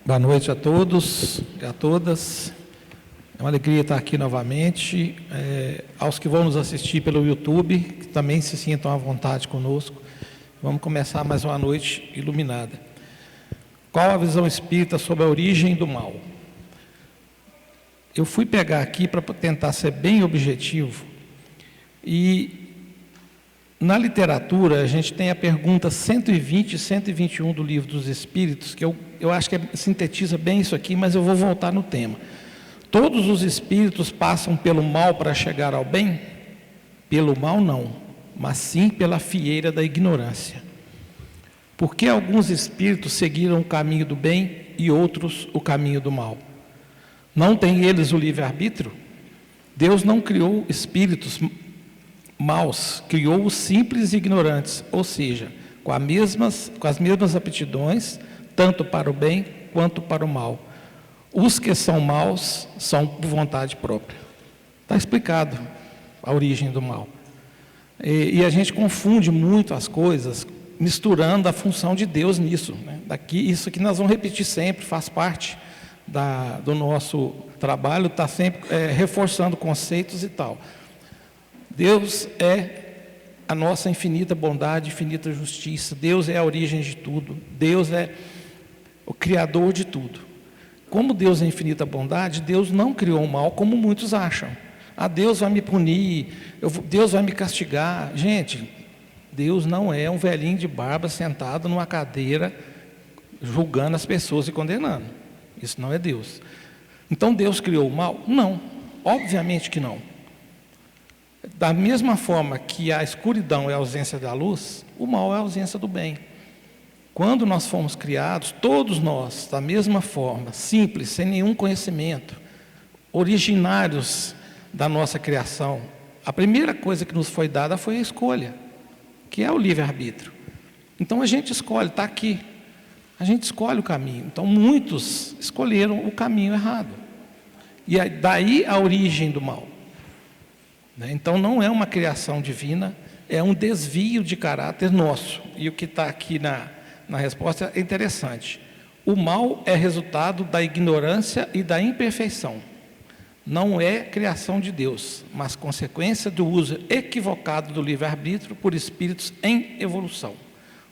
Boa noite a todos e a todas. É uma alegria estar aqui novamente. Aos que vão nos assistir pelo YouTube, que também se sintam à vontade conosco. Vamos começar mais uma noite iluminada. Qual a visão espírita sobre a origem do mal? Eu fui pegar aqui para tentar ser bem objetivo. E na literatura, a gente tem a pergunta 120 e 121 do Livro dos Espíritos, que eu acho que sintetiza bem isso aqui, mas eu vou voltar no tema. Todos os espíritos passam pelo mal para chegar ao bem? Pelo mal não, mas sim pela fieira da ignorância. Por que alguns espíritos seguiram o caminho do bem e outros o caminho do mal? Não têm eles o livre-arbítrio? Deus não criou espíritos maus, criou os simples e ignorantes, ou seja, com as mesmas aptidões, tanto para o bem quanto para o mal. Os que são maus são por vontade própria. Está explicado a origem do mal. E a gente confunde muito as coisas, misturando a função de Deus nisso, né? Isso aqui nós vamos repetir sempre, faz parte do nosso trabalho, está sempre reforçando conceitos e tal. Deus é a nossa infinita bondade, infinita justiça. Deus é a origem de tudo. Deus é o criador de tudo. Como Deus é infinita bondade, Deus não criou o mal como muitos acham. Deus vai me punir, Deus vai me castigar. Gente, Deus não é um velhinho de barba sentado numa cadeira julgando as pessoas e condenando. Isso não é Deus. Então Deus criou o mal? Não, obviamente que não. Da mesma forma que a escuridão é a ausência da luz, o mal é a ausência do bem. Quando nós fomos criados, todos nós, da mesma forma, simples, sem nenhum conhecimento, originários da nossa criação, a primeira coisa que nos foi dada foi a escolha, que é o livre-arbítrio. Então a gente escolhe, está aqui, a gente escolhe o caminho. Então muitos escolheram o caminho errado. E daí a origem do mal. Então não é uma criação divina, é um desvio de caráter nosso. E o que está aqui na resposta é interessante. O mal é resultado da ignorância e da imperfeição. Não é criação de Deus, mas consequência do uso equivocado do livre-arbítrio por espíritos em evolução.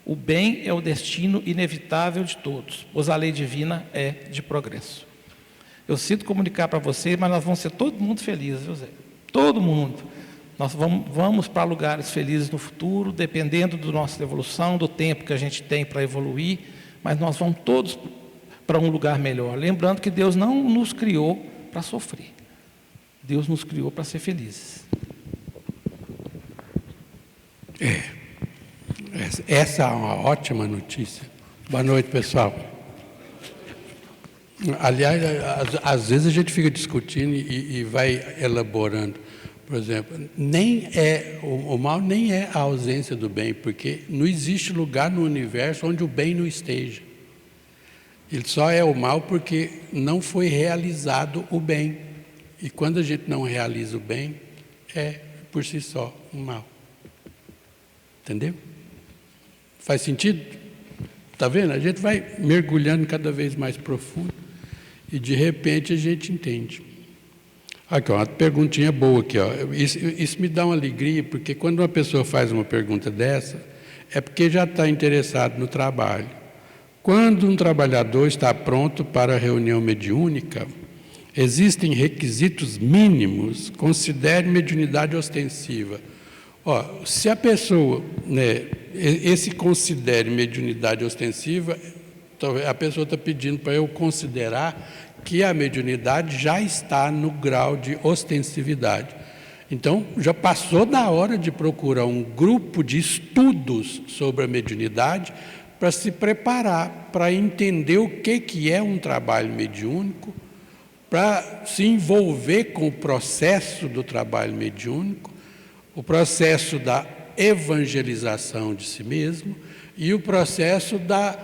O bem é o destino inevitável de todos, pois a lei divina é de progresso. Eu sinto comunicar para vocês, mas nós vamos ser todo mundo felizes, viu, Zé? Todo mundo. Nós vamos para lugares felizes no futuro, dependendo da nossa evolução, do tempo que a gente tem para evoluir, mas nós vamos todos para um lugar melhor. Lembrando que Deus não nos criou para sofrer. Deus nos criou para ser felizes. Essa é uma ótima notícia. Boa noite, pessoal. Aliás, às vezes a gente fica discutindo e vai elaborando. Por exemplo, o mal nem é a ausência do bem, porque não existe lugar no universo onde o bem não esteja. Ele só é o mal porque não foi realizado o bem. E quando a gente não realiza o bem, é por si só um mal. Entendeu? Faz sentido? Está vendo? A gente vai mergulhando cada vez mais profundo e de repente a gente entende. Aqui, ó, uma perguntinha boa aqui, ó. Isso me dá uma alegria, porque quando uma pessoa faz uma pergunta dessa, é porque já está interessado no trabalho. Quando um trabalhador está pronto para a reunião mediúnica, existem requisitos mínimos, considere mediunidade ostensiva. Ó, se a pessoa, esse considere mediunidade ostensiva, a pessoa está pedindo para eu considerar que a mediunidade já está no grau de ostensividade. Então, já passou da hora de procurar um grupo de estudos sobre a mediunidade para se preparar, para entender o que é um trabalho mediúnico, para se envolver com o processo do trabalho mediúnico, o processo da evangelização de si mesmo e o processo da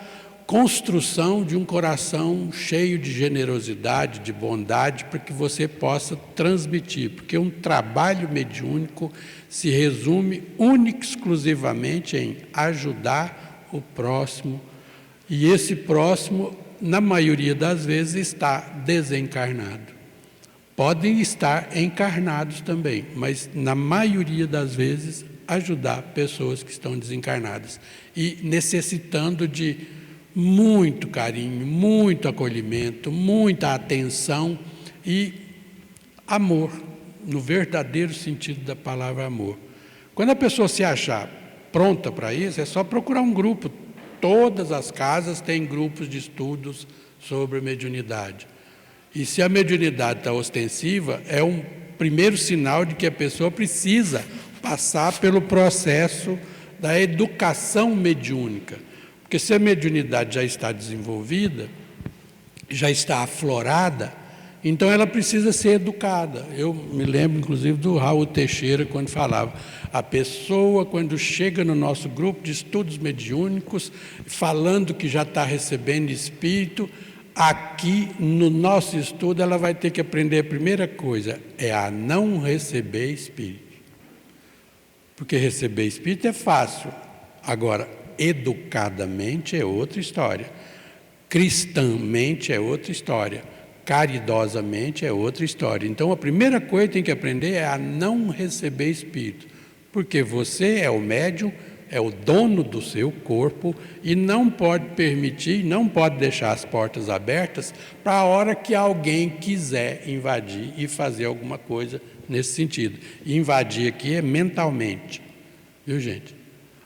construção de um coração cheio de generosidade, de bondade, para que você possa transmitir, porque um trabalho mediúnico se resume única e exclusivamente em ajudar o próximo, e esse próximo na maioria das vezes, está desencarnado. Podem estar encarnados também, mas na maioria das vezes ajudar pessoas que estão desencarnadas e necessitando de muito carinho, muito acolhimento, muita atenção e amor, no verdadeiro sentido da palavra amor. Quando a pessoa se achar pronta para isso, é só procurar um grupo. Todas as casas têm grupos de estudos sobre mediunidade. E se a mediunidade está ostensiva, é um primeiro sinal de que a pessoa precisa passar pelo processo da educação mediúnica. Porque se a mediunidade já está desenvolvida, já está aflorada, então ela precisa ser educada. Eu me lembro, inclusive, do Raul Teixeira, quando falava, a pessoa, quando chega no nosso grupo de estudos mediúnicos, falando que já está recebendo espírito, aqui no nosso estudo ela vai ter que aprender a primeira coisa, é a não receber espírito. Porque receber espírito é fácil. Agora, educadamente é outra história. Cristãmente é outra história. Caridosamente é outra história. Então, a primeira coisa que tem que aprender é a não receber espírito. Porque você é o médium, é o dono do seu corpo e não pode permitir, não pode deixar as portas abertas para a hora que alguém quiser invadir e fazer alguma coisa nesse sentido. E invadir aqui é mentalmente, viu, gente?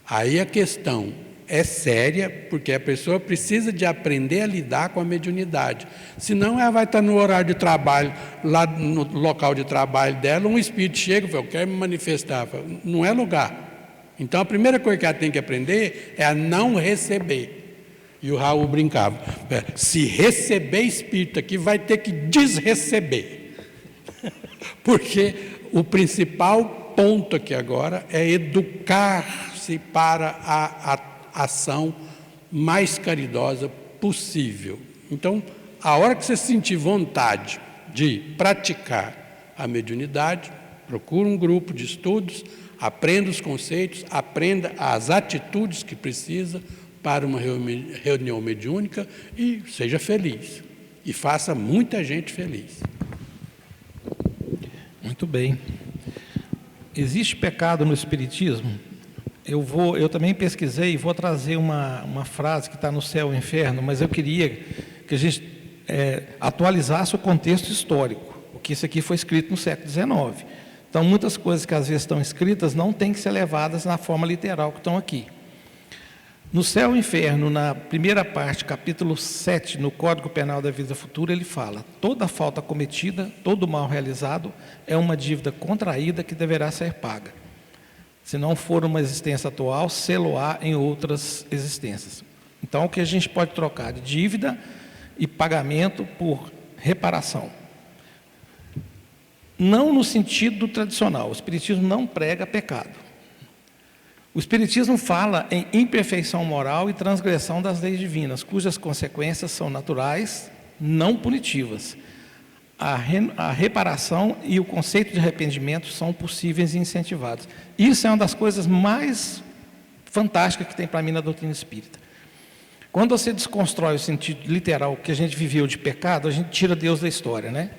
Aí a questão é séria, porque a pessoa precisa de aprender a lidar com a mediunidade. Senão ela vai estar no horário de trabalho, lá no local de trabalho dela, um espírito chega e fala, eu quero me manifestar. Fala, não é lugar. Então a primeira coisa que ela tem que aprender é a não receber. E o Raul brincava, se receber espírito aqui, vai ter que desreceber. Porque o principal ponto aqui agora é educar-se para a ação mais caridosa possível. Então, a hora que você sentir vontade de praticar a mediunidade, procura um grupo de estudos, aprenda os conceitos, aprenda as atitudes que precisa para uma reunião mediúnica e seja feliz. E faça muita gente feliz. Muito bem. Existe pecado no Espiritismo? Eu também pesquisei e vou trazer uma frase que está no Céu e Inferno, mas eu queria que a gente atualizasse o contexto histórico, porque isso aqui foi escrito no século XIX. Então, muitas coisas que às vezes estão escritas não têm que ser levadas na forma literal que estão aqui. No Céu e Inferno, na primeira parte, capítulo 7, no Código Penal da Vida Futura, ele fala, toda falta cometida, todo mal realizado, é uma dívida contraída que deverá ser paga. Se não for uma existência atual, sê-lo-á em outras existências. Então, o que a gente pode trocar de dívida e pagamento por reparação. Não no sentido tradicional, o Espiritismo não prega pecado. O Espiritismo fala em imperfeição moral e transgressão das leis divinas, cujas consequências são naturais, não punitivas. A reparação e o conceito de arrependimento são possíveis e incentivados. Isso é uma das coisas mais fantásticas que tem para mim na doutrina espírita. Quando você desconstrói o sentido literal que a gente viveu de pecado, a gente tira Deus da história, né?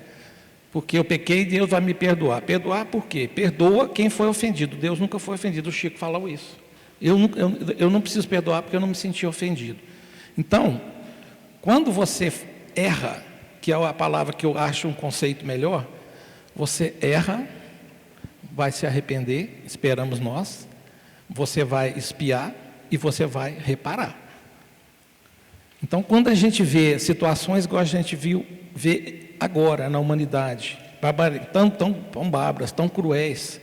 Porque eu pequei e Deus vai me perdoar. Perdoar por quê? Perdoa quem foi ofendido. Deus nunca foi ofendido. O Chico falou isso. Eu não preciso perdoar porque eu não me senti ofendido. Então, quando você erra, que é a palavra que eu acho um conceito melhor, você erra, vai se arrepender, esperamos nós, você vai expiar e você vai reparar. Então, quando a gente vê situações igual a gente vê agora na humanidade, tão bárbaras, tão cruéis,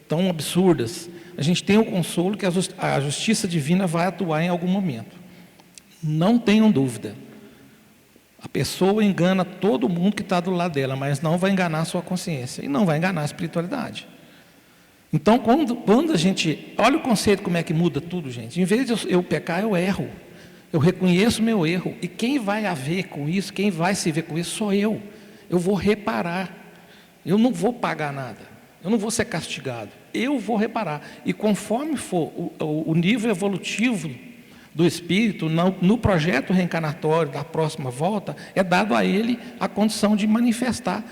tão absurdas, a gente tem o consolo que a justiça divina vai atuar em algum momento. Não tenham dúvida. A pessoa engana todo mundo que está do lado dela, mas não vai enganar a sua consciência e não vai enganar a espiritualidade. Então, quando a gente... Olha o conceito como é que muda tudo, gente. Em vez de eu pecar, eu erro. Eu reconheço o meu erro. E quem vai a ver com isso, quem vai se ver com isso, sou eu. Eu vou reparar. Eu não vou pagar nada. Eu não vou ser castigado. Eu vou reparar. E conforme for o nível evolutivo do espírito, no projeto reencarnatório da próxima volta, é dado a ele a condição de manifestar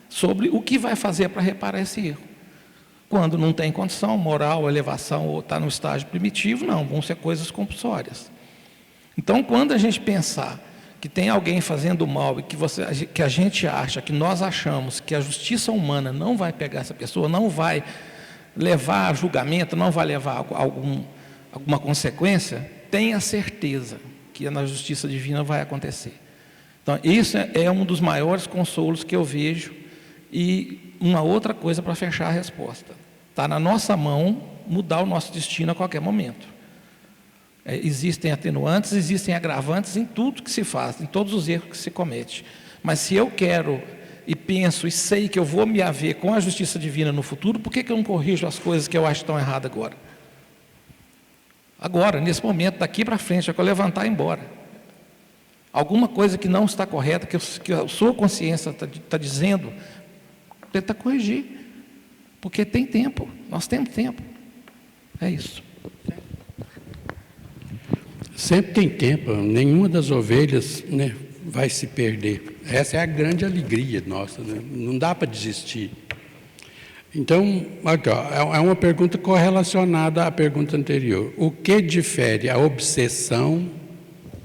sobre o que vai fazer para reparar esse erro. Quando não tem condição, moral, elevação, ou está no estágio primitivo, não, vão ser coisas compulsórias. Então, quando a gente pensar que tem alguém fazendo mal e que a gente acha, que nós achamos que a justiça humana não vai pegar essa pessoa, não vai levar a julgamento, não vai levar a alguma consequência, tenha certeza que na justiça divina vai acontecer. Então, isso é um dos maiores consolos que eu vejo. E uma outra coisa para fechar a resposta: está na nossa mão mudar o nosso destino a qualquer momento. Existem atenuantes, existem agravantes em tudo que se faz, em todos os erros que se comete. Mas se eu quero e penso e sei que eu vou me haver com a justiça divina no futuro, por que eu não corrijo as coisas que eu acho que estão erradas agora? Agora, nesse momento, daqui para frente, é que eu levantar e ir embora. Alguma coisa que não está correta, que a sua consciência está dizendo, tenta corrigir, porque tem tempo, nós temos tempo. É isso. Sempre tem tempo, nenhuma das ovelhas, né, vai se perder. Essa é a grande alegria nossa, né? Não dá para desistir. Então, aqui, ó, é uma pergunta correlacionada à pergunta anterior. O que difere a obsessão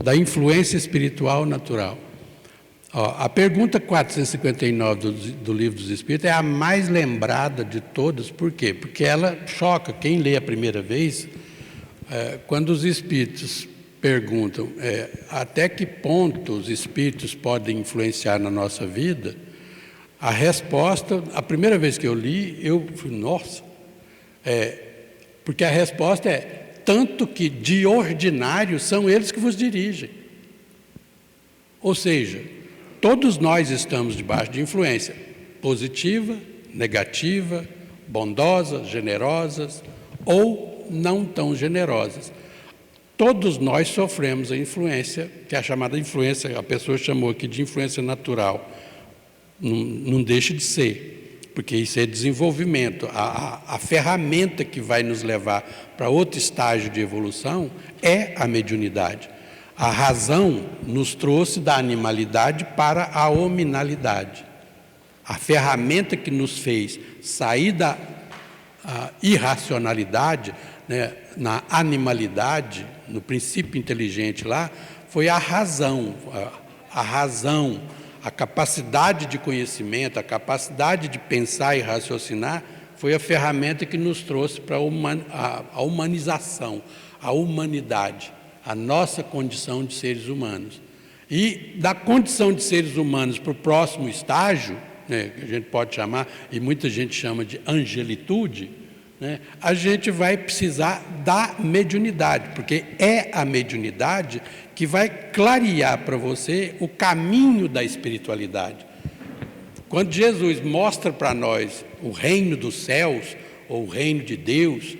da influência espiritual natural? Ó, a pergunta 459 do Livro dos Espíritos é a mais lembrada de todas. Por quê? Porque ela choca quem lê a primeira vez, quando os espíritos perguntam até que ponto os espíritos podem influenciar na nossa vida. A resposta, a primeira vez que eu li, eu falei, nossa, porque a resposta é, tanto que de ordinário são eles que vos dirigem. Ou seja, todos nós estamos debaixo de influência positiva, negativa, bondosas, generosas ou não tão generosas. Todos nós sofremos a influência, que é a chamada influência, a pessoa chamou aqui de influência natural. Não deixa de ser, porque isso é desenvolvimento. A ferramenta que vai nos levar para outro estágio de evolução é a mediunidade. A razão nos trouxe da animalidade para a hominalidade. A ferramenta que nos fez sair da irracionalidade, né, na animalidade, no princípio inteligente lá, foi a razão. A razão, a capacidade de conhecimento, a capacidade de pensar e raciocinar, foi a ferramenta que nos trouxe para a humanização, a humanidade, a nossa condição de seres humanos. E da condição de seres humanos para o próximo estágio, né, que a gente pode chamar, e muita gente chama de angelitude, né, a gente vai precisar da mediunidade, porque é a mediunidade que vai clarear para você o caminho da espiritualidade. Quando Jesus mostra para nós o reino dos céus, ou o reino de Deus,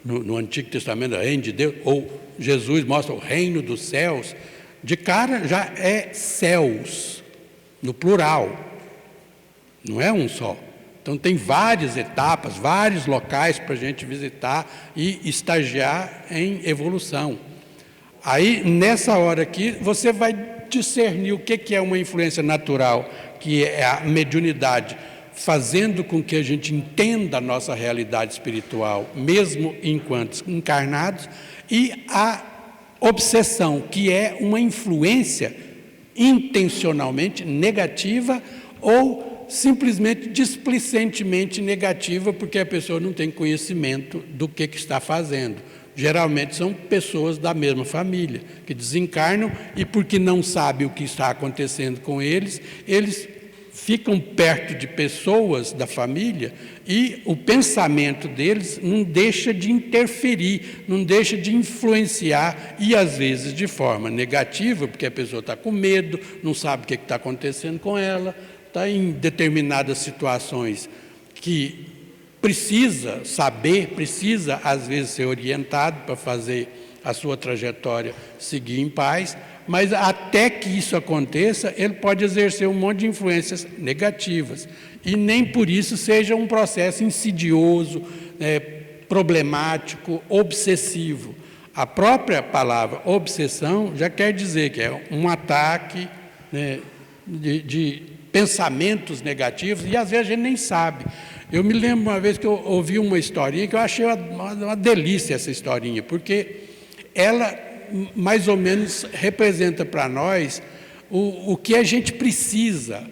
no Antigo Testamento, o reino de Deus, ou Jesus mostra o reino dos céus, de cara já é céus, no plural, não é um só. Então tem várias etapas, vários locais para a gente visitar e estagiar em evolução. Aí, nessa hora aqui, você vai discernir o que é uma influência natural, que é a mediunidade, fazendo com que a gente entenda a nossa realidade espiritual, mesmo enquanto encarnados, e a obsessão, que é uma influência intencionalmente negativa ou simplesmente displicentemente negativa, porque a pessoa não tem conhecimento do que está fazendo. Geralmente são pessoas da mesma família, que desencarnam e porque não sabem o que está acontecendo com eles, eles ficam perto de pessoas da família e o pensamento deles não deixa de interferir, não deixa de influenciar, e às vezes de forma negativa, porque a pessoa está com medo, não sabe o que está acontecendo com ela, está em determinadas situações que precisa saber, precisa às vezes ser orientado para fazer a sua trajetória seguir em paz, mas até que isso aconteça, ele pode exercer um monte de influências negativas, e nem por isso seja um processo insidioso, problemático, obsessivo. A própria palavra obsessão já quer dizer que é um ataque, né, de pensamentos negativos, e às vezes a gente nem sabe. Eu me lembro uma vez que eu ouvi uma historinha que eu achei uma delícia essa historinha, porque ela mais ou menos representa para nós o que a gente precisa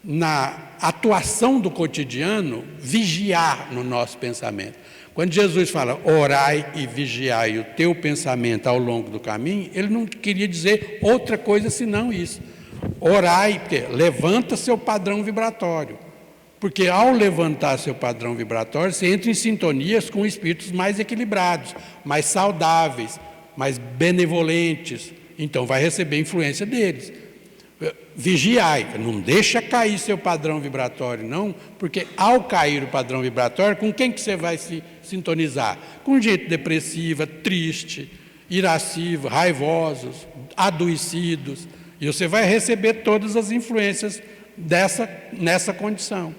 na atuação do cotidiano vigiar no nosso pensamento. Quando Jesus fala, orai e vigiai o teu pensamento ao longo do caminho, ele não queria dizer outra coisa senão isso. Orai, porque levanta seu padrão vibratório. Porque ao levantar seu padrão vibratório, você entra em sintonias com espíritos mais equilibrados, mais saudáveis, mais benevolentes. Então vai receber influência deles. Vigiai, não deixa cair seu padrão vibratório, não, porque ao cair o padrão vibratório, com quem que você vai se sintonizar? Com gente depressiva, triste, irascível, raivosos, adoecidos, e você vai receber todas as influências nessa condição.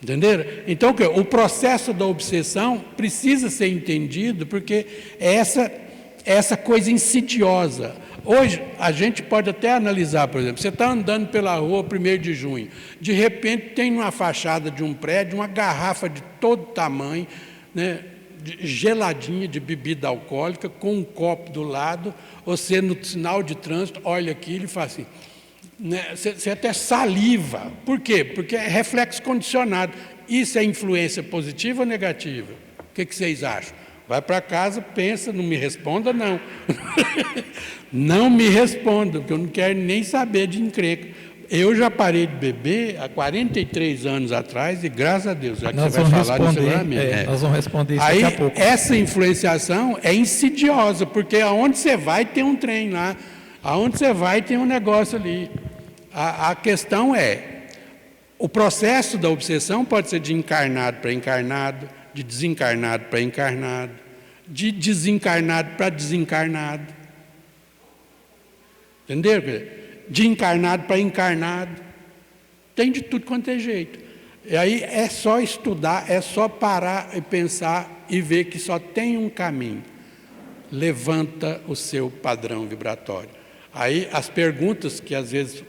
Entenderam? Então, o processo da obsessão precisa ser entendido, porque é essa coisa insidiosa. Hoje, a gente pode até analisar, por exemplo, você está andando pela rua 1º de junho, de repente tem numa fachada de um prédio uma garrafa de todo tamanho, né, geladinha de bebida alcoólica, com um copo do lado, você no sinal de trânsito, olha aquilo e fala assim, né, você até saliva. Por quê? Porque é reflexo condicionado. Isso é influência positiva ou negativa? O que vocês acham? Vai para casa, pensa, não me responda, não. Não me responda, porque eu não quero nem saber de encrenca. Eu já parei de beber há 43 anos atrás, e graças a Deus, já que nós você vai falar disso seguramente. Nós vamos responder isso aí, daqui a pouco. Essa influenciação é insidiosa, porque aonde você vai tem um trem lá, aonde você vai tem um negócio ali. A questão é, o processo da obsessão pode ser de encarnado para encarnado, de desencarnado para encarnado, de desencarnado para desencarnado. Entenderam? De encarnado para encarnado. Tem de tudo quanto é jeito. E aí é só estudar, é só parar e pensar e ver que só tem um caminho. Levanta o seu padrão vibratório. Aí as perguntas que às vezes...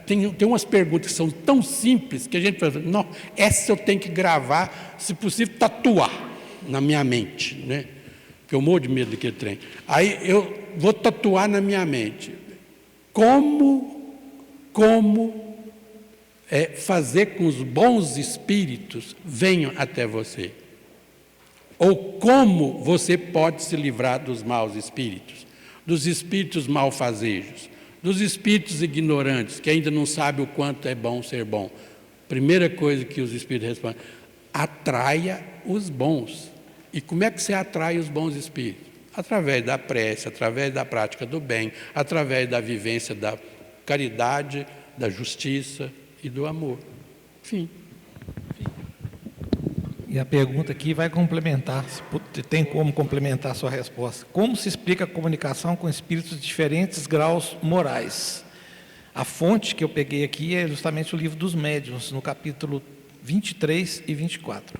Tem umas perguntas que são tão simples que a gente fala, não, essa eu tenho que gravar, se possível, tatuar na minha mente, né? Porque eu morro de medo daquele trem. Aí eu vou tatuar na minha mente. Como fazer com os bons espíritos venham até você? Ou como você pode se livrar dos maus espíritos, dos espíritos malfazejos, dos espíritos ignorantes, que ainda não sabem o quanto é bom ser bom. Primeira coisa que os espíritos respondem, atraia os bons. E como é que você atrai os bons espíritos? Através da prece, através da prática do bem, através da vivência da caridade, da justiça e do amor. Enfim. E a pergunta aqui vai complementar, tem como complementar a sua resposta. Como se explica a comunicação com espíritos de diferentes graus morais? A fonte que eu peguei aqui é justamente o livro dos médiuns, no capítulo 23 e 24.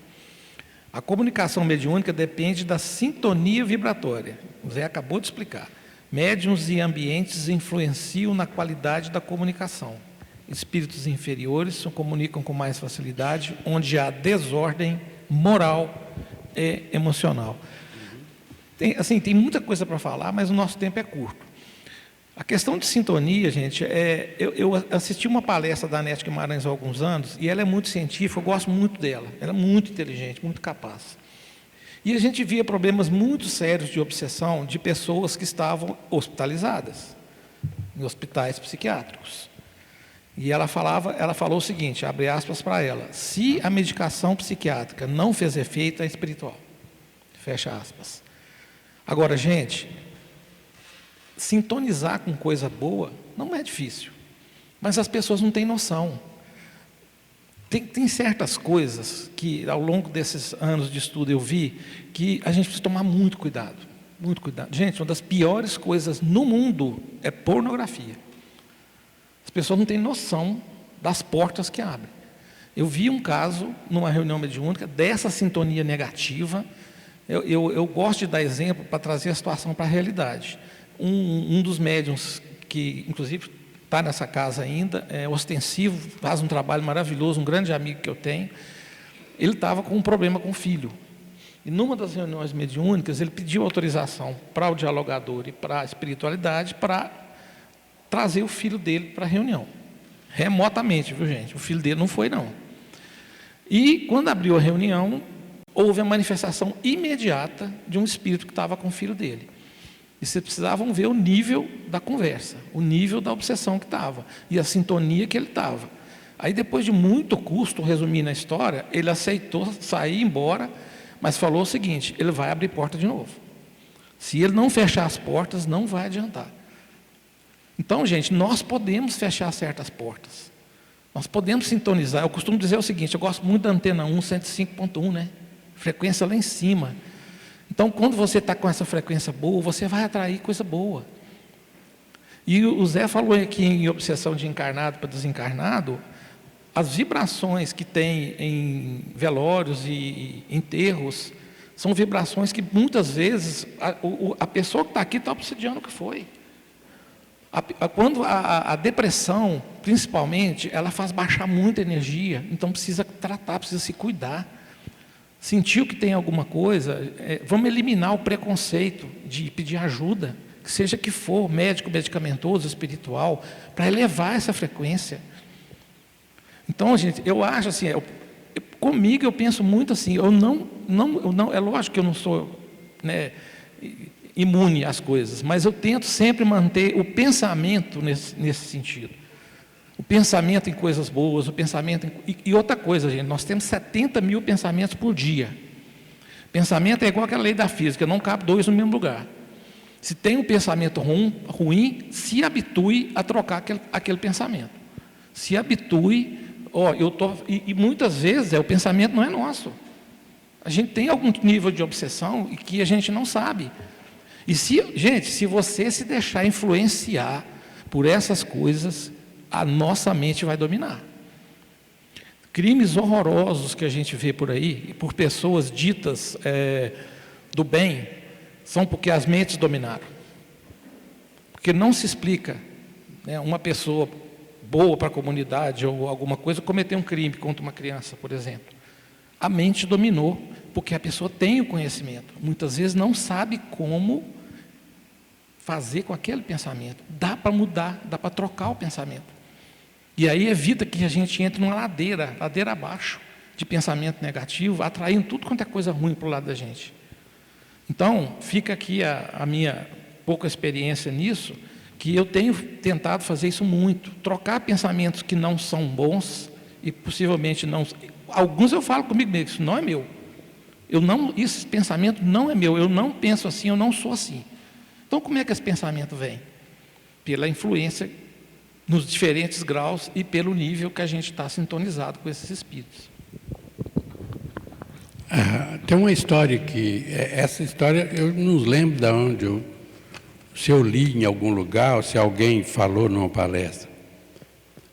A comunicação mediúnica depende da sintonia vibratória. O Zé acabou de explicar. Médiuns e ambientes influenciam na qualidade da comunicação. Espíritos inferiores se comunicam com mais facilidade, onde há desordem moral e emocional. Tem muita coisa para falar, mas o nosso tempo é curto. A questão de sintonia, gente, eu assisti uma palestra da Anete Guimarães há alguns anos, e ela é muito científica, eu gosto muito dela. Ela é muito inteligente, muito capaz. E a gente via problemas muito sérios de obsessão de pessoas que estavam hospitalizadas, em hospitais psiquiátricos. E ela falou o seguinte, abre aspas para ela, se a medicação psiquiátrica não fez efeito, é espiritual. Fecha aspas. Agora, gente, sintonizar com coisa boa não é difícil, mas as pessoas não têm noção. Tem certas coisas que ao longo desses anos de estudo eu vi que a gente precisa tomar muito cuidado. Muito cuidado. Gente, uma das piores coisas no mundo é pornografia. As pessoas não têm noção das portas que abrem. Eu vi um caso, numa reunião mediúnica, dessa sintonia negativa, Eu gosto de dar exemplo para trazer a situação para a realidade. Um dos médiuns, que inclusive está nessa casa ainda, é ostensivo, faz um trabalho maravilhoso, um grande amigo que eu tenho, ele estava com um problema com o filho. E numa das reuniões mediúnicas, ele pediu autorização para o dialogador e para a espiritualidade para trazer o filho dele para a reunião. Remotamente, viu, gente? O filho dele não foi, não. E quando abriu a reunião, houve a manifestação imediata de um espírito que estava com o filho dele. E vocês precisavam ver o nível da conversa, o nível da obsessão que estava e a sintonia que ele estava. Aí, depois de muito custo, resumindo a história, ele aceitou sair embora, mas falou o seguinte: ele vai abrir porta de novo. Se ele não fechar as portas, não vai adiantar. Então, gente, nós podemos fechar certas portas. Nós podemos sintonizar. Eu costumo dizer o seguinte: eu gosto muito da antena 1, 105.1, né? Frequência lá em cima. Então, quando você está com essa frequência boa, você vai atrair coisa boa. E o Zé falou aqui em obsessão de encarnado para desencarnado, as vibrações que tem em velórios e enterros são vibrações que muitas vezes a pessoa que está aqui está obsidiando o que foi. Quando a depressão, principalmente, ela faz baixar muita energia, então precisa tratar, precisa se cuidar. Sentiu que tem alguma coisa, vamos eliminar o preconceito de pedir ajuda, que seja que for, médico, medicamentoso, espiritual, para elevar essa frequência. Então, gente, eu acho assim, comigo eu penso muito assim, eu não, é lógico que eu não sou, né, imune às coisas, mas eu tento sempre manter o pensamento nesse sentido. O pensamento em coisas boas, o pensamento e outra coisa, gente, nós temos 70 mil pensamentos por dia. Pensamento é igual aquela lei da física, não cabe dois no mesmo lugar. Se tem um pensamento ruim, se habitue a trocar aquele pensamento. Se habitue, e muitas vezes o pensamento não é nosso. A gente tem algum nível de obsessão e que a gente não sabe. E se você se deixar influenciar por essas coisas, a nossa mente vai dominar. Crimes horrorosos que a gente vê por aí, por pessoas ditas do bem, são porque as mentes dominaram. Porque não se explica, né, uma pessoa boa para a comunidade ou alguma coisa cometer um crime contra uma criança, por exemplo. A mente dominou, porque a pessoa tem o conhecimento. Muitas vezes não sabe como fazer com aquele pensamento. Dá para mudar, dá para trocar o pensamento. E aí evita que a gente entre numa ladeira abaixo, de pensamento negativo, atraindo tudo quanto é coisa ruim para o lado da gente. Então, fica aqui a minha pouca experiência nisso, que eu tenho tentado fazer isso muito, trocar pensamentos que não são bons e possivelmente não... Alguns eu falo comigo mesmo, isso não é meu. Esse pensamento não é meu, eu não penso assim, eu não sou assim. Então, como é que esse pensamento vem? Pela influência nos diferentes graus e pelo nível que a gente está sintonizado com esses espíritos. Tem uma história que... Essa história eu não lembro de onde se eu li em algum lugar ou se alguém falou numa palestra.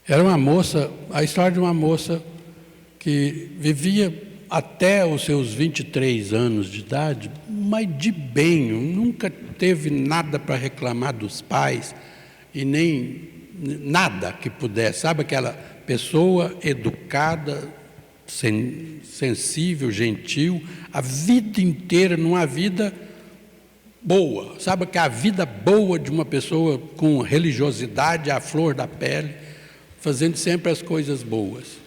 Era uma moça, a história de uma moça que vivia até os seus 23 anos de idade, mas de bem, nunca teve nada para reclamar dos pais e nem nada que pudesse. Sabe aquela pessoa educada, sensível, gentil, a vida inteira numa vida boa. Sabe que a vida boa de uma pessoa com religiosidade à flor da pele, fazendo sempre as coisas boas.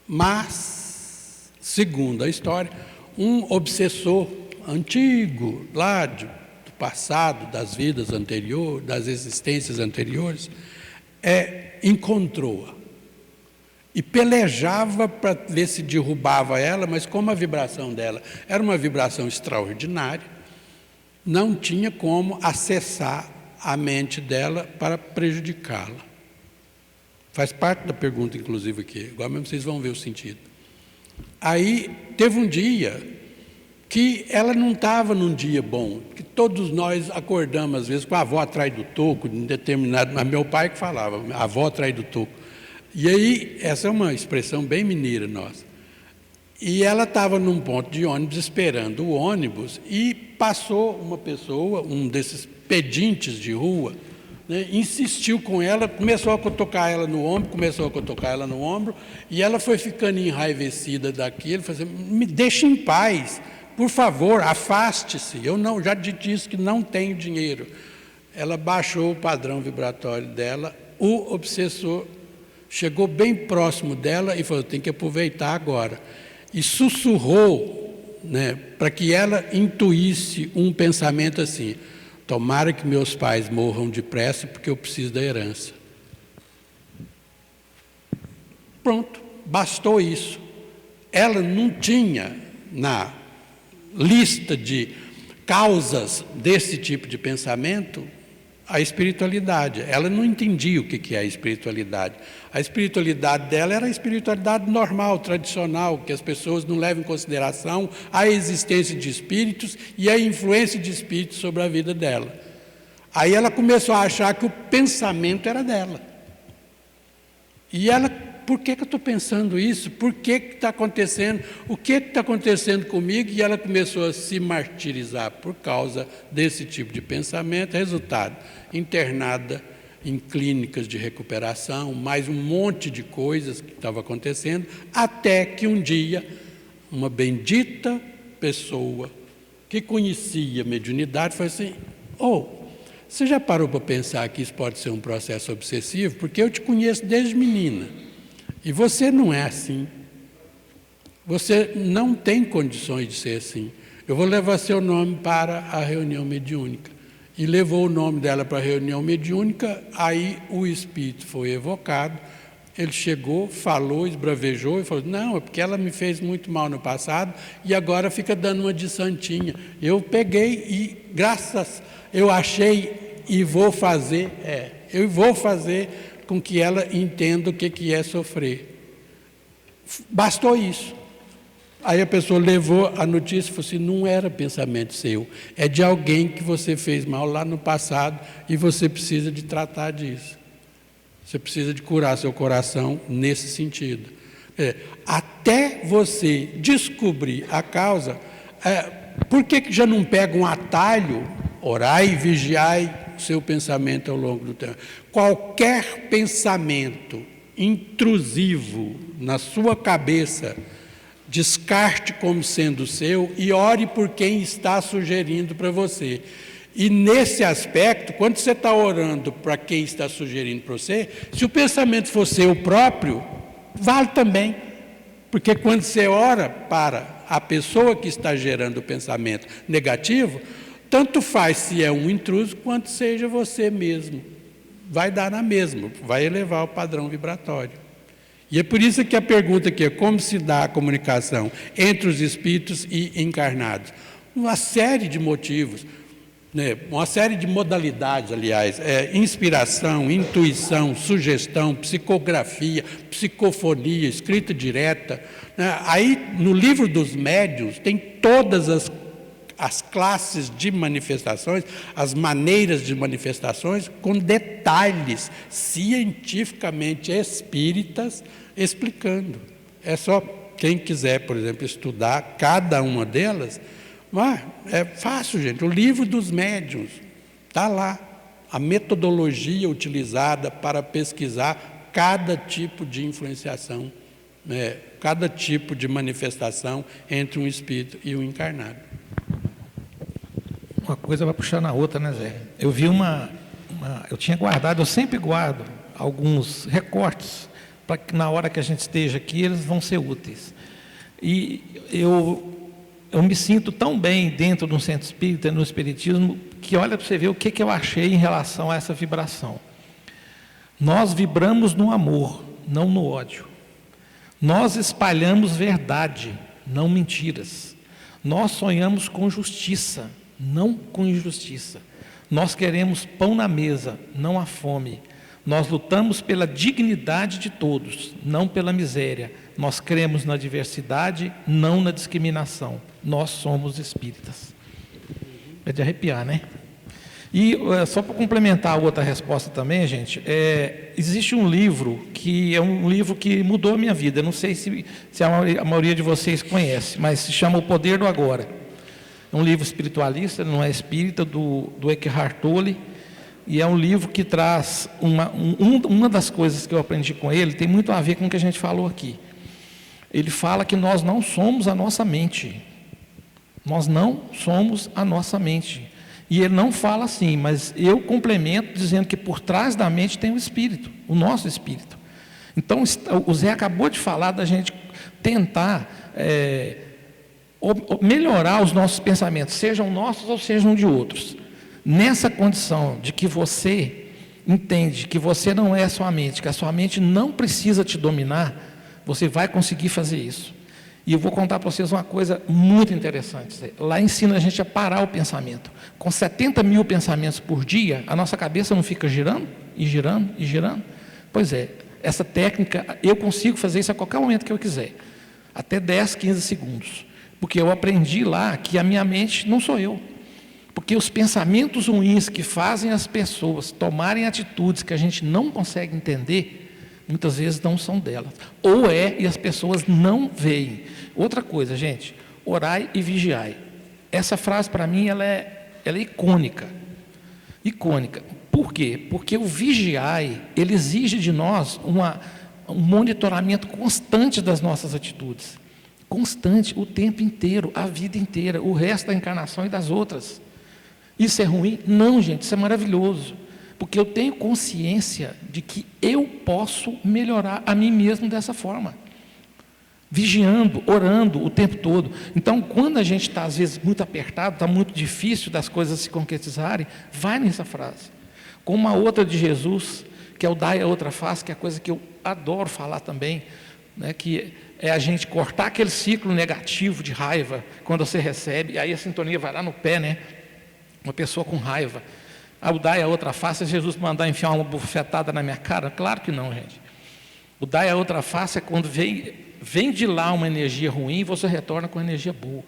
Mas, segundo a história, um obsessor antigo, lá do passado, das vidas anteriores, das existências anteriores, encontrou-a e pelejava para ver se derrubava ela, mas como a vibração dela era uma vibração extraordinária, não tinha como acessar a mente dela para prejudicá-la. Faz parte da pergunta, inclusive, aqui. Agora mesmo vocês vão ver o sentido. Aí, teve um dia que ela não estava num dia bom, que todos nós acordamos, às vezes, com a avó atrás do toco, em determinado... Mas meu pai que falava, a avó atrás do toco. E aí, essa é uma expressão bem mineira nossa. E ela estava num ponto de ônibus esperando o ônibus e passou uma pessoa, um desses pedintes de rua, né, insistiu com ela, começou a cutucar ela no ombro, e ela foi ficando enraivecida daquilo, falou assim, me deixe em paz, por favor, afaste-se, eu não, já te disse que não tenho dinheiro. Ela baixou o padrão vibratório dela, o obsessor chegou bem próximo dela e falou, tem que aproveitar agora. E sussurrou, né, para que ela intuísse um pensamento assim, tomara que meus pais morram depressa porque eu preciso da herança. Pronto, bastou isso. Ela não tinha na lista de causas desse tipo de pensamento a espiritualidade. Ela não entendia o que é a espiritualidade. A espiritualidade dela era a espiritualidade normal, tradicional, que as pessoas não levam em consideração a existência de espíritos e a influência de espíritos sobre a vida dela. Aí ela começou a achar que o pensamento era dela. E ela, por que eu estou pensando isso? Por que está acontecendo? O que está acontecendo comigo? E ela começou a se martirizar por causa desse tipo de pensamento. Resultado, internada em clínicas de recuperação, mais um monte de coisas que estavam acontecendo, até que um dia, uma bendita pessoa que conhecia a mediunidade falou assim, você já parou para pensar que isso pode ser um processo obsessivo? Porque eu te conheço desde menina. E você não é assim. Você não tem condições de ser assim. Eu vou levar seu nome para a reunião mediúnica. E levou o nome dela para a reunião mediúnica, aí o espírito foi evocado, ele chegou, falou, esbravejou e falou, não, é porque ela me fez muito mal no passado e agora fica dando uma de santinha. Eu peguei e, eu achei e vou fazer, eu vou fazer com que ela entenda o que é sofrer. Bastou isso. Aí a pessoa levou a notícia e falou assim, não era pensamento seu, é de alguém que você fez mal lá no passado e você precisa de tratar disso. Você precisa de curar seu coração nesse sentido. Até você descobrir a causa, por que já não pega um atalho, orai e vigiai o seu pensamento ao longo do tempo? Qualquer pensamento intrusivo na sua cabeça, descarte como sendo seu e ore por quem está sugerindo para você. E nesse aspecto, quando você está orando para quem está sugerindo para você, se o pensamento for seu próprio, vale também. Porque quando você ora para a pessoa que está gerando o pensamento negativo, tanto faz se é um intruso, quanto seja você mesmo. Vai dar na mesma, vai elevar o padrão vibratório. E é por isso que a pergunta aqui é como se dá a comunicação entre os espíritos e encarnados. Uma série de motivos, né? Uma série de modalidades, aliás, inspiração, intuição, sugestão, psicografia, psicofonia, escrita direta. Né? Aí, no livro dos médiuns, tem todas as classes de manifestações, as maneiras de manifestações, com detalhes cientificamente espíritas, explicando. É só quem quiser, por exemplo, estudar cada uma delas, é fácil, gente. O livro dos médiuns está lá. A metodologia utilizada para pesquisar cada tipo de influenciação, né? Cada tipo de manifestação entre um espírito e um encarnado. Uma coisa vai puxar na outra, né, Zé? Eu vi eu tinha guardado, eu sempre guardo alguns recortes para que na hora que a gente esteja aqui eles vão ser úteis. E eu me sinto tão bem dentro de um centro espírita, no espiritismo, que olha para você ver o que eu achei em relação a essa vibração. Nós vibramos no amor, não no ódio. Nós espalhamos verdade, não mentiras. Nós sonhamos com justiça, não com injustiça. Nós queremos pão na mesa, não a fome. Nós lutamos pela dignidade de todos, não pela miséria. Nós cremos na diversidade, não na discriminação. Nós somos espíritas. É de arrepiar, né? E só para complementar a outra resposta também, gente, existe um livro que é um livro que mudou a minha vida. Eu não sei se a maioria de vocês conhece, mas se chama O Poder do Agora. É um livro espiritualista, não é espírita, do Eckhart Tolle. E é um livro que traz uma das coisas que eu aprendi com ele, tem muito a ver com o que a gente falou aqui. Ele fala que nós não somos a nossa mente. Nós não somos a nossa mente. E ele não fala assim, mas eu complemento dizendo que por trás da mente tem o espírito, o nosso espírito. Então, o Zé acabou de falar da gente tentar melhorar os nossos pensamentos, sejam nossos ou sejam de outros. Nessa condição de que você entende que você não é a sua mente, que a sua mente não precisa te dominar, você vai conseguir fazer isso. E eu vou contar para vocês uma coisa muito interessante. Lá ensina a gente a parar o pensamento. Com 70 mil pensamentos por dia, a nossa cabeça não fica girando, e girando, e girando? Pois é, essa técnica, eu consigo fazer isso a qualquer momento que eu quiser. Até 10, 15 segundos. Porque eu aprendi lá que a minha mente não sou eu. Porque os pensamentos ruins que fazem as pessoas tomarem atitudes que a gente não consegue entender, muitas vezes não são delas. Ou e as pessoas não veem. Outra coisa, gente, orai e vigiai. Essa frase, para mim, ela é icônica. Icônica. Por quê? Porque o vigiai, ele exige de nós um monitoramento constante das nossas atitudes. Constante, o tempo inteiro, a vida inteira, o resto da encarnação e das outras. Isso é ruim? Não, gente, isso é maravilhoso. Porque eu tenho consciência de que eu posso melhorar a mim mesmo dessa forma. Vigiando, orando o tempo todo. Então, quando a gente está, às vezes, muito apertado, está muito difícil das coisas se concretizarem, vai nessa frase. Como a outra de Jesus, que é o dai a outra face, que é a coisa que eu adoro falar também, né, que é a gente cortar aquele ciclo negativo de raiva, quando você recebe, e aí a sintonia vai lá no pé, né? Uma pessoa com raiva. O dai a outra face é Jesus mandar enfiar uma bufetada na minha cara? Claro que não, gente. O dai a outra face é quando vem de lá uma energia ruim e você retorna com energia boa.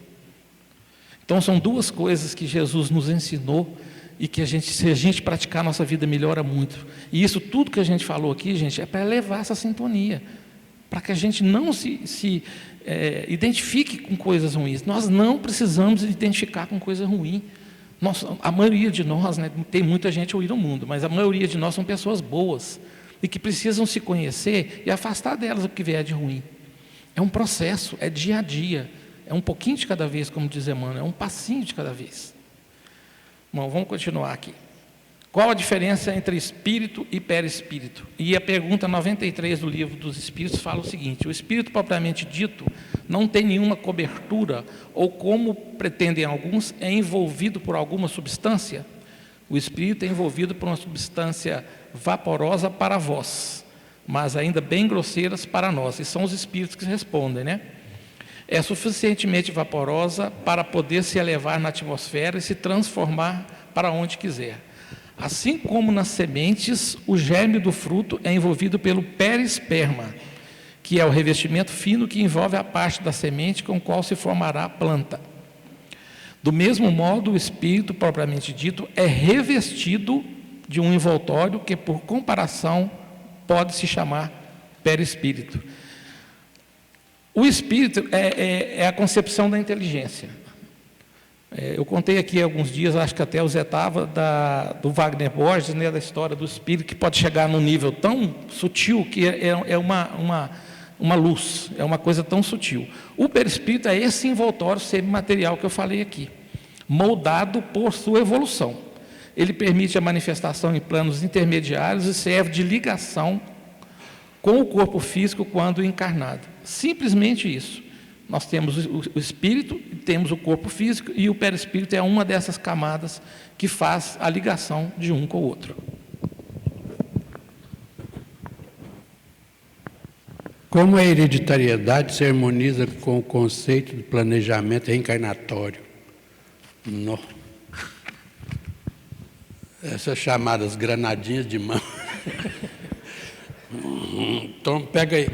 Então são duas coisas que Jesus nos ensinou e que se a gente praticar, a nossa vida melhora muito. E isso tudo que a gente falou aqui, gente, é para elevar essa sintonia, para que a gente não se identifique com coisas ruins. Nós não precisamos identificar com coisa ruim. A maioria de nós, né, tem muita gente ruim no mundo, mas a maioria de nós são pessoas boas e que precisam se conhecer e afastar delas o que vier de ruim. É um processo, é dia a dia, é um pouquinho de cada vez, como diz Emmanuel, é um passinho de cada vez. Bom, vamos continuar aqui. Qual a diferença entre espírito e perispírito? E a pergunta 93 do Livro dos Espíritos fala o seguinte: o espírito propriamente dito não tem nenhuma cobertura, ou como pretendem alguns, é envolvido por alguma substância? O espírito é envolvido por uma substância vaporosa para vós, mas ainda bem grosseiras para nós, e são os espíritos que respondem, né? É suficientemente vaporosa para poder se elevar na atmosfera e se transformar para onde quiser. Assim como nas sementes, o germe do fruto é envolvido pelo perisperma, que é o revestimento fino que envolve a parte da semente com o qual se formará a planta. Do mesmo modo, o espírito, propriamente dito, é revestido de um envoltório que, por comparação, pode se chamar perispírito. O espírito é a concepção da inteligência. Eu contei aqui há alguns dias, acho que até o Zé estava, do Wagner Borges, né, da história do espírito, que pode chegar num nível tão sutil que é uma luz, é uma coisa tão sutil. O perispírito é esse envoltório semimaterial que eu falei aqui, moldado por sua evolução. Ele permite a manifestação em planos intermediários e serve de ligação com o corpo físico quando encarnado. Simplesmente isso. Nós temos o espírito, temos o corpo físico, e o perispírito é uma dessas camadas que faz a ligação de um com o outro. Como a hereditariedade se harmoniza com o conceito de planejamento reencarnatório? Não. Essas chamadas granadinhas de mão. Então, pega aí.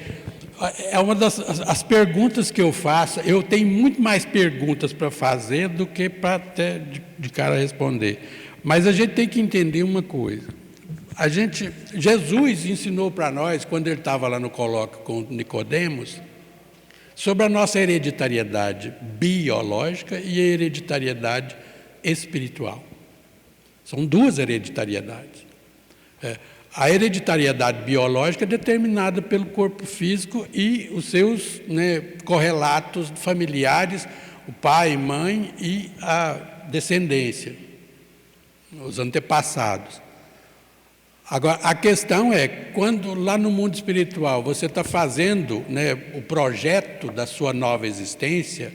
É uma das perguntas que eu faço. Eu tenho muito mais perguntas para fazer do que para até de cara responder. Mas a gente tem que entender uma coisa. Jesus ensinou para nós, quando ele estava lá no colóquio com Nicodemos, sobre a nossa hereditariedade biológica e a hereditariedade espiritual. São duas hereditariedades. A hereditariedade biológica é determinada pelo corpo físico e os seus correlatos familiares, o pai, mãe e a descendência, os antepassados. Agora, a questão é, quando lá no mundo espiritual você está fazendo o projeto da sua nova existência,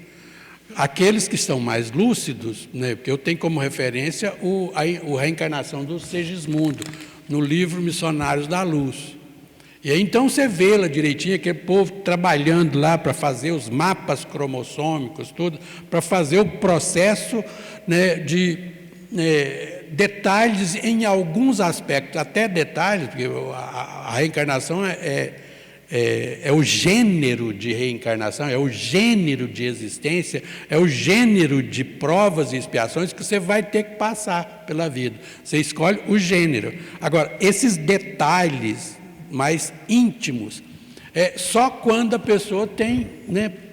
aqueles que estão mais lúcidos, porque eu tenho como referência a reencarnação do Segismundo, no livro Missionários da Luz. E aí, então você vê lá direitinho aquele povo trabalhando lá para fazer os mapas cromossômicos, tudo, para fazer o processo de detalhes em alguns aspectos, até detalhes, porque a reencarnação é o gênero de reencarnação, é o gênero de existência, é o gênero de provas e expiações que você vai ter que passar pela vida. Você escolhe o gênero. Agora, esses detalhes mais íntimos, só quando a pessoa tem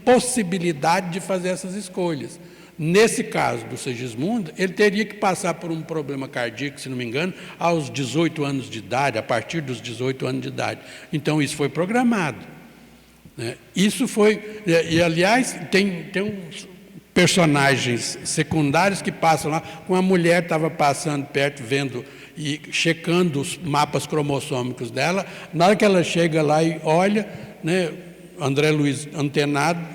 possibilidade de fazer essas escolhas. Nesse caso do Segismundo, ele teria que passar por um problema cardíaco, se não me engano, aos 18 anos de idade, a partir dos 18 anos de idade. Então, isso foi programado. Isso foi... E, aliás, tem uns personagens secundários que passam lá, com a mulher estava passando perto, vendo e checando os mapas cromossômicos dela. Na hora que ela chega lá e olha, André Luiz, antenado,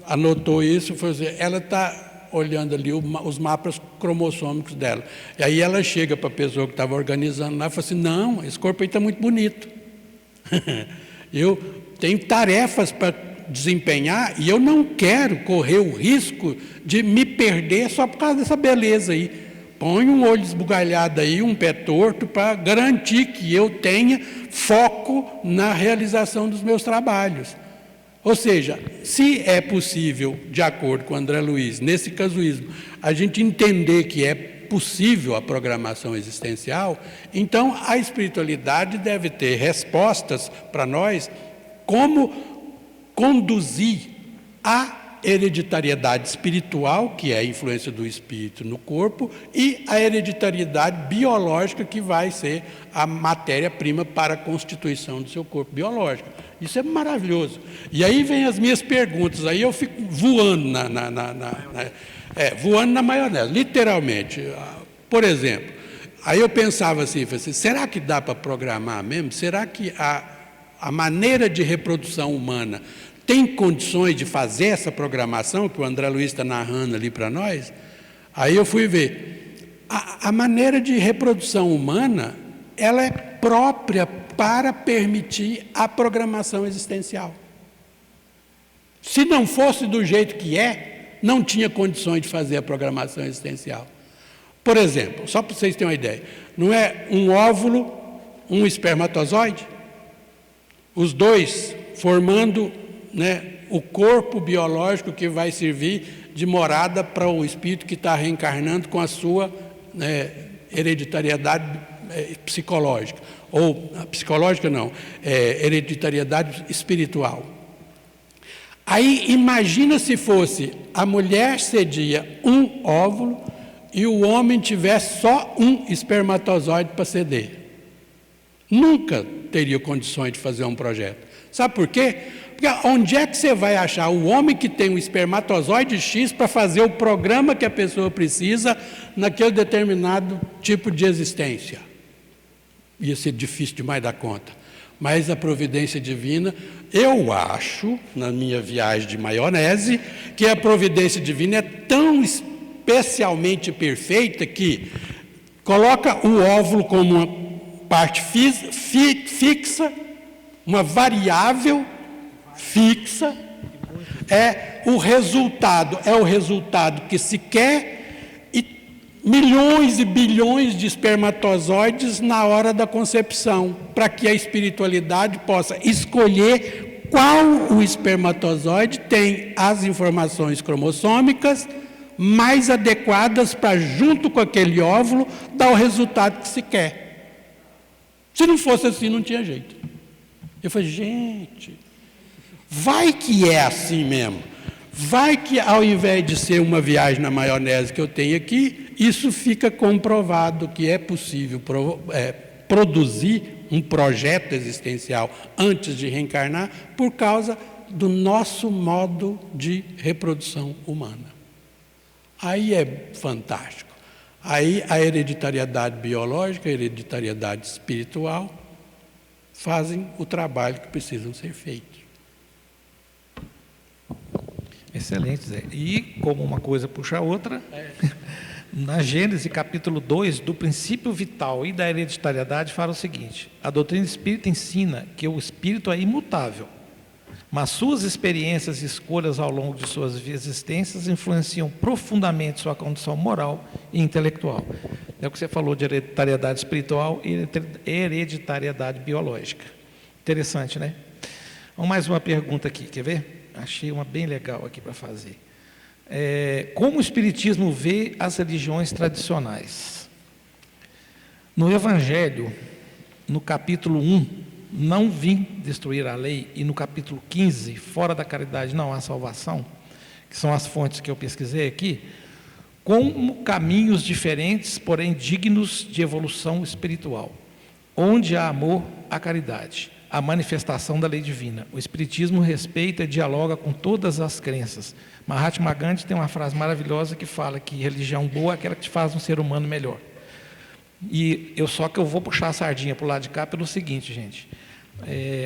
anotou isso, foi dizer, ela está olhando ali os mapas cromossômicos dela. E aí ela chega para a pessoa que estava organizando lá e fala assim, não, esse corpo aí está muito bonito. Eu tenho tarefas para desempenhar e eu não quero correr o risco de me perder só por causa dessa beleza aí. Põe um olho esbugalhado aí, um pé torto, para garantir que eu tenha foco na realização dos meus trabalhos. Ou seja, se é possível, de acordo com André Luiz, nesse casuísmo, a gente entender que é possível a programação existencial, então a espiritualidade deve ter respostas para nós como conduzir a hereditariedade espiritual, que é a influência do espírito no corpo, e a hereditariedade biológica, que vai ser a matéria-prima para a constituição do seu corpo biológico. Isso é maravilhoso. E aí vem as minhas perguntas, aí eu fico voando voando na maionese, literalmente. Por exemplo, aí eu pensava assim, será que dá para programar mesmo? Será que a maneira de reprodução humana tem condições de fazer essa programação que o André Luiz está narrando ali para nós? Aí eu fui ver. A maneira de reprodução humana, ela é própria para permitir a programação existencial. Se não fosse do jeito que não tinha condições de fazer a programação existencial. Por exemplo, só para vocês terem uma ideia, não é um óvulo, um espermatozoide? Os dois formando o corpo biológico que vai servir de morada para o espírito que está reencarnando com a sua hereditariedade psicológica. Ou psicológica não, hereditariedade espiritual. Aí imagina se fosse a mulher cedia um óvulo e o homem tivesse só um espermatozoide para ceder. Nunca teria condições de fazer um projeto. Sabe por quê? Porque onde é que você vai achar o homem que tem um espermatozoide X para fazer o programa que a pessoa precisa naquele determinado tipo de existência? Ia ser difícil demais dar conta. Mas a providência divina, eu acho, na minha viagem de maionese, que a providência divina é tão especialmente perfeita que coloca o óvulo como uma parte fixa, uma variável fixa, é o resultado que se quer, e milhões e bilhões de espermatozoides na hora da concepção, para que a espiritualidade possa escolher qual o espermatozoide tem as informações cromossômicas mais adequadas para, junto com aquele óvulo, dar o resultado que se quer. Se não fosse assim, não tinha jeito. Eu falei, gente, vai que é assim mesmo. Vai que, ao invés de ser uma viagem na maionese que eu tenho aqui, isso fica comprovado que é possível produzir um projeto existencial antes de reencarnar por causa do nosso modo de reprodução humana. Aí é fantástico. Aí a hereditariedade biológica, a hereditariedade espiritual fazem o trabalho que precisam ser feitos. Excelente, Zé. E, como uma coisa puxa a outra, na Gênesis, capítulo 2, do princípio vital e da hereditariedade, fala o seguinte: a doutrina espírita ensina que o espírito é imutável, mas suas experiências e escolhas ao longo de suas existências influenciam profundamente sua condição moral e intelectual. É o que você falou de hereditariedade espiritual e hereditariedade biológica. Interessante, né? Vamos mais uma pergunta aqui, quer ver? Achei uma bem legal aqui para fazer. Como o Espiritismo vê as religiões tradicionais? No Evangelho, no capítulo 1, não vim destruir a lei, e no capítulo 15, fora da caridade não há salvação, que são as fontes que eu pesquisei aqui, como caminhos diferentes, porém dignos de evolução espiritual. Onde há amor, há caridade, a manifestação da lei divina. O Espiritismo respeita e dialoga com todas as crenças. Mahatma Gandhi tem uma frase maravilhosa que fala que religião boa é aquela que te faz um ser humano melhor. E só que eu vou puxar a sardinha para o lado de cá pelo seguinte, gente.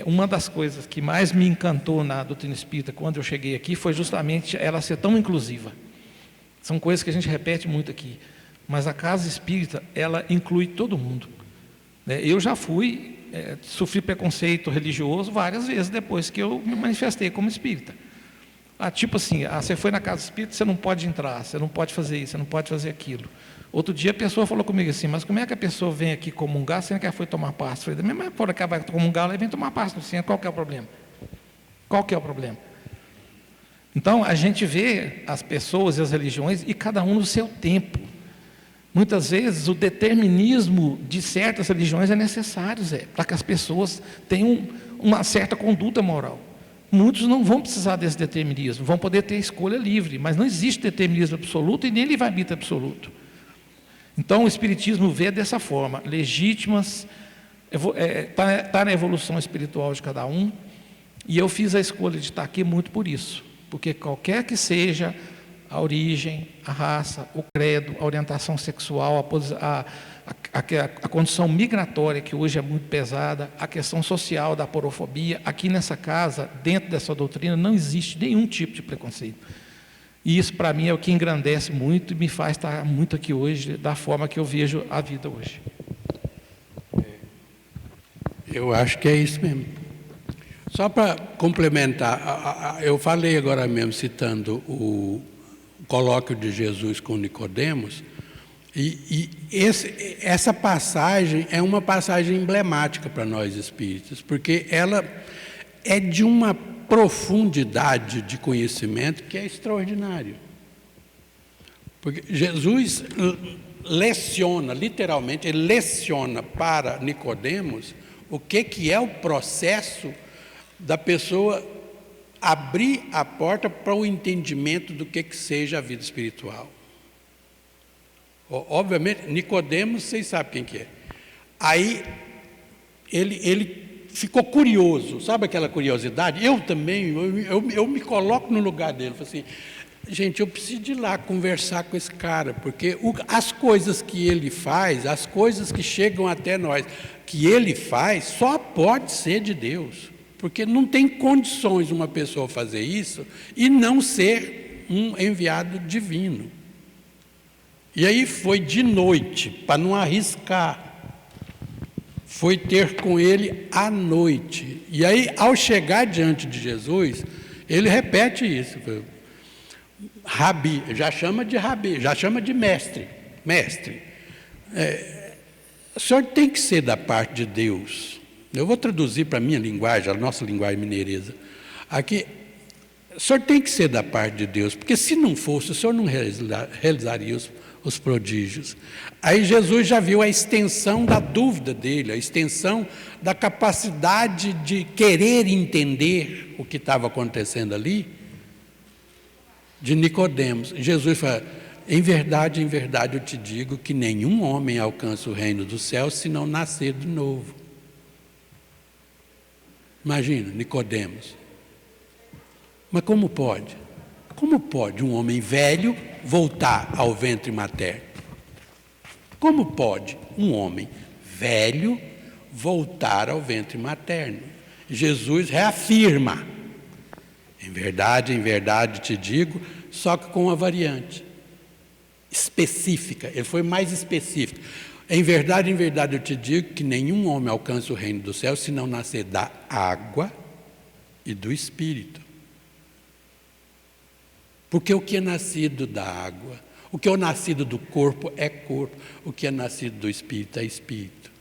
Uma das coisas que mais me encantou na doutrina espírita quando eu cheguei aqui foi justamente ela ser tão inclusiva. São coisas que a gente repete muito aqui. Mas a casa espírita, ela inclui todo mundo. Eu já sofri preconceito religioso várias vezes depois que eu me manifestei como espírita. Tipo assim, você foi na casa espírita, você não pode entrar, você não pode fazer isso, você não pode fazer aquilo. Outro dia a pessoa falou comigo assim, mas como é que a pessoa vem aqui comungar sendo que ela foi tomar passe? Eu falei, da mesma forma que ela vai comungar, ela vem tomar passe no centro, qual que é o problema? Qual que é o problema? Então, a gente vê as pessoas e as religiões e cada um no seu tempo. Muitas vezes o determinismo de certas religiões é necessário, Zé, para que as pessoas tenham uma certa conduta moral. Muitos não vão precisar desse determinismo, vão poder ter escolha livre, mas não existe determinismo absoluto e nem livre-arbítrio absoluto. Então o Espiritismo vê dessa forma, legítimas, está na evolução espiritual de cada um, e eu fiz a escolha de estar aqui muito por isso, porque qualquer que seja a origem, a raça, o credo, a orientação sexual, a condição migratória, que hoje é muito pesada, a questão social da aporofobia, aqui nessa casa, dentro dessa doutrina, não existe nenhum tipo de preconceito. E isso, para mim, é o que engrandece muito e me faz estar muito aqui hoje, da forma que eu vejo a vida hoje. Eu acho que é isso mesmo. Só para complementar, eu falei agora mesmo, citando o colóquio de Jesus com Nicodemos, e essa passagem é uma passagem emblemática para nós espíritas, porque ela é de uma profundidade de conhecimento que é extraordinário. Porque Jesus leciona, literalmente, ele leciona para Nicodemos o que é o processo da pessoa abrir a porta para o entendimento do que seja a vida espiritual. Obviamente, Nicodemos, vocês sabem quem que é. Aí, ele ficou curioso, sabe aquela curiosidade? Eu também, eu me coloco no lugar dele, falo assim, gente, eu preciso ir lá conversar com esse cara, porque as coisas que ele faz, as coisas que chegam até nós, que ele faz, só pode ser de Deus. Porque não tem condições uma pessoa fazer isso e não ser um enviado divino. E aí foi de noite, para não arriscar, foi ter com ele à noite. E aí, ao chegar diante de Jesus, ele repete isso. Rabi, já chama de rabi, já chama de mestre. Mestre, o senhor tem que ser da parte de Deus. Eu vou traduzir para a minha linguagem, a nossa linguagem mineiresa. Aqui, O senhor tem que ser da parte de Deus, porque se não fosse, o senhor não realizaria os prodígios. Aí Jesus já viu a extensão da dúvida dele, a extensão da capacidade de querer entender o que estava acontecendo ali, de Nicodemos. Jesus fala: em verdade, eu te digo que nenhum homem alcança o reino dos céus se não nascer de novo. Imagina, Nicodemos. Mas como pode? Como pode um homem velho voltar ao ventre materno? Como pode um homem velho voltar ao ventre materno? Jesus reafirma: em verdade te digo, só que com uma variante específica. Ele foi mais específico. Em verdade eu te digo que nenhum homem alcança o reino dos céus se não nascer da água e do Espírito. Porque o que é nascido da água, o que é nascido do corpo é corpo, o que é nascido do Espírito é Espírito.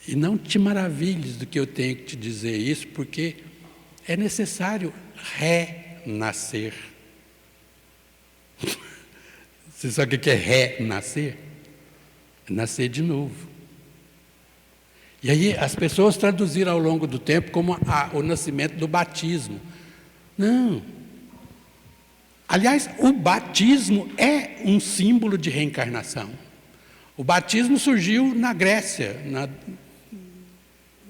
E não te maravilhes do que eu tenho que te dizer isso, porque é necessário renascer. Você sabe o que é renascer? É nascer de novo. E aí as pessoas traduziram ao longo do tempo como o nascimento do batismo. Não. Aliás, o batismo é um símbolo de reencarnação. O batismo surgiu na Grécia,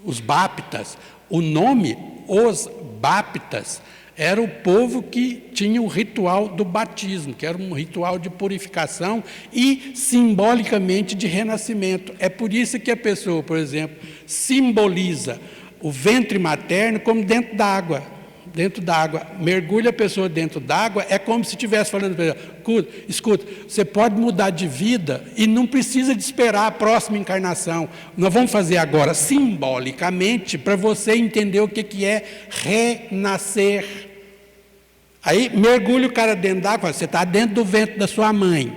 os báptas. O nome, os báptas, era o povo que tinha o ritual do batismo, que era um ritual de purificação e simbolicamente de renascimento. É por isso que a pessoa, por exemplo, simboliza o ventre materno como dentro da água. Dentro d'água, mergulha a pessoa dentro d'água, é como se estivesse falando para ela: escuta, você pode mudar de vida e não precisa de esperar a próxima encarnação. Nós vamos fazer agora, simbolicamente, para você entender o que é renascer. Aí mergulha o cara dentro d'água, você está dentro do ventre da sua mãe.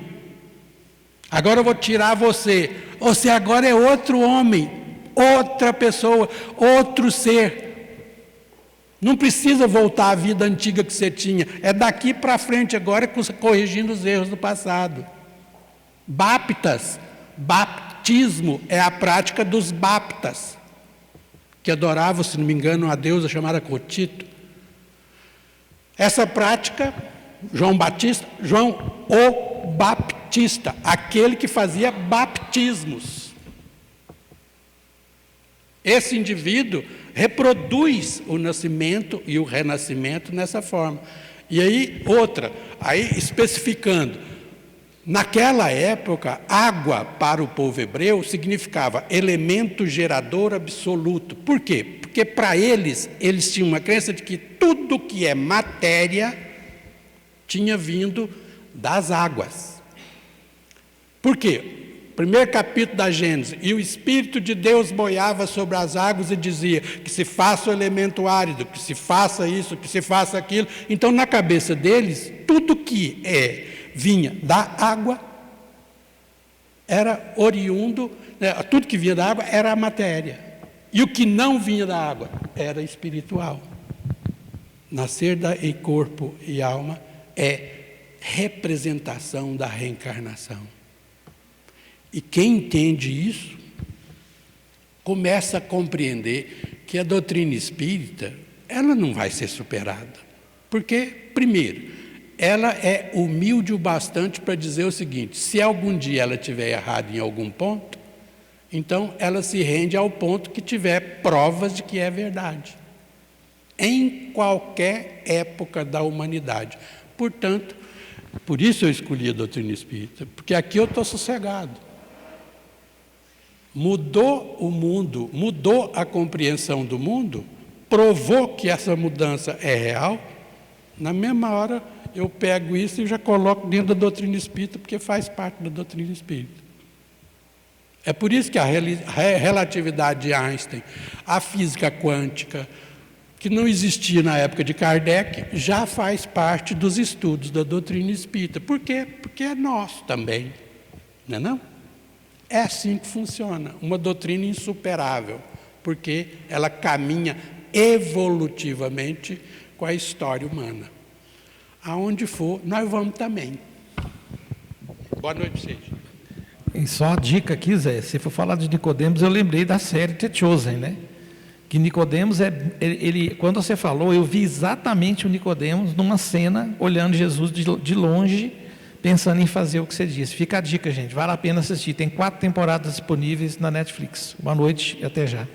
Agora eu vou tirar você. Você agora é outro homem, outra pessoa, outro ser. Não precisa voltar à vida antiga que você tinha. É daqui para frente agora, corrigindo os erros do passado. Báptas. Baptismo é a prática dos báptas, que adoravam, se não me engano, a deusa chamada Cotito. Essa prática, João o Baptista, aquele que fazia baptismos. Esse indivíduo reproduz o nascimento e o renascimento nessa forma. E aí, especificando, naquela época, água para o povo hebreu significava elemento gerador absoluto. Por quê? Porque para eles tinham uma crença de que tudo que é matéria tinha vindo das águas. Por quê? Primeiro capítulo da Gênesis: e o Espírito de Deus boiava sobre as águas e dizia que se faça o elemento árido, que se faça isso, que se faça aquilo. Então, na cabeça deles, tudo que vinha da água era oriundo, tudo que vinha da água era a matéria. E o que não vinha da água era espiritual. Nascer em corpo e alma é representação da reencarnação. E quem entende isso, começa a compreender que a doutrina espírita, ela não vai ser superada. Porque, primeiro, ela é humilde o bastante para dizer o seguinte: se algum dia ela estiver errada em algum ponto, então ela se rende ao ponto que tiver provas de que é verdade. Em qualquer época da humanidade. Portanto, por isso eu escolhi a doutrina espírita, porque aqui eu estou sossegado. Mudou o mundo, mudou a compreensão do mundo, provou que essa mudança é real. Na mesma hora eu pego isso e já coloco dentro da doutrina espírita, porque faz parte da doutrina espírita. É por isso que a relatividade de Einstein, a física quântica, que não existia na época de Kardec, já faz parte dos estudos da doutrina espírita. Por quê? Porque é nosso também, não é não? É assim que funciona, uma doutrina insuperável, porque ela caminha evolutivamente com a história humana. Aonde for, nós vamos também. Boa noite, vocês. E só a dica aqui, Zé, se for falar de Nicodemos, eu lembrei da série The Chosen, né? Que Nicodemos, quando você falou, eu vi exatamente o Nicodemos numa cena, olhando Jesus de longe, pensando em fazer o que você disse. Fica a dica, gente, vale a pena assistir. Tem 4 temporadas disponíveis na Netflix. Boa noite e até já.